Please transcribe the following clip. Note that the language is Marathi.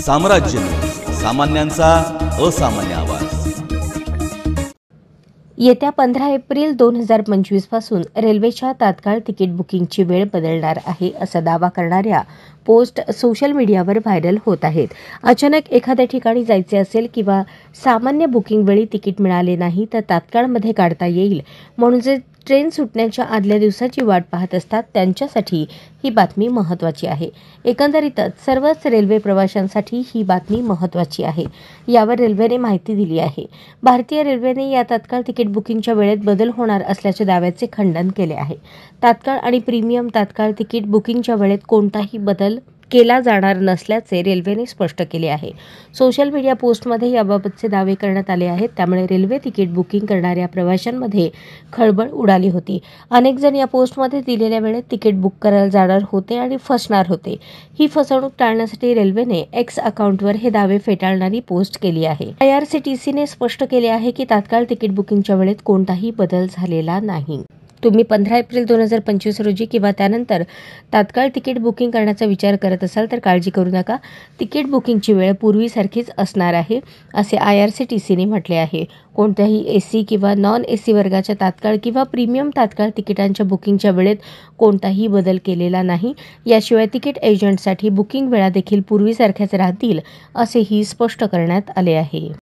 साम्राज्य, सामान्यांचा असामान्य आवाज। येत्या 15 एप्रिल 2025 पासून रेल्वेच्या तात्काळ तिकीट बुकिंगची वेळ बदलणार आहे असा दावा करणाऱ्या पोस्ट सोशल मीडियावर व्हायरल होत आहेत। अचानक एखाद्या ठिकाणी जायचे असेल किंवा सामान्य बुकिंग वेळी तिकीट मिळाले नाही तर तात्काळमध्ये काढता येईल म्हणून जे ट्रेन सुटण्याच्या आदल्या दिवसाची वाट पाहत असतात त्यांच्यासाठी ही बातमी महत्त्वाची आहे। एकंदरीतच सर्वच रेल्वे प्रवाशांसाठी ही बातमी महत्त्वाची आहे। यावर रेल्वेने माहिती दिली आहे। भारतीय रेल्वेने या तात्काळ तिकीट बुकिंगच्या वेळेत बदल होणार असल्याच्या दाव्याचे खंडन केले आहे। तात्काळ आणि प्रीमियम तात्काळ तिकीट बुकिंगच्या वेळेत कोणताही बदल केला जाणार नसल्याचे रेल्वेने स्पष्ट केले आहे। सोशल मीडिया पोस्टमध्ये याबाबतचे दावे करण्यात आले आहेत। त्यामुळे रेल्वे तिकीट बुकिंग करणाऱ्या प्रवाशांमध्ये खळबळ उडाली होती। अनेक जण या पोस्टमध्ये दिलेल्या वेळेत तिकीट बुक करायला जाणार होते आणि फसणार होते। ही फसवणूक टाळण्यासाठी रेल्वेने एक्स अकाउंटवर हे दावे फेटाळणारी पोस्ट केली आहे। IRCTCने स्पष्ट केले आहे की तात्काळ तिकीट बुकिंगच्या वेळेत कोणताही बदल झालेला नाही। तुम्ही 15 एप्रिल 2025 रोजी किंवा त्यानंतर तात्काळ तिकीट बुकिंग करण्याचा विचार करत असाल तर काळजी करू नका। तिकीट बुकिंगची वेळ पूर्वीसारखीच असणार आहे असे IRCTCने म्हटले आहे। कोणत्याही AC किंवा नॉन AC वर्गाच्या तात्काळ किंवा प्रीमियम तात्काळ तिकिटांच्या बुकिंगच्या वेळेत कोणताही बदल केलेला नाही। याशिवाय तिकीट एजंटसाठी बुकिंग वेळा देखील पूर्वीसारख्याच राहतील असेही स्पष्ट करण्यात आले आहे।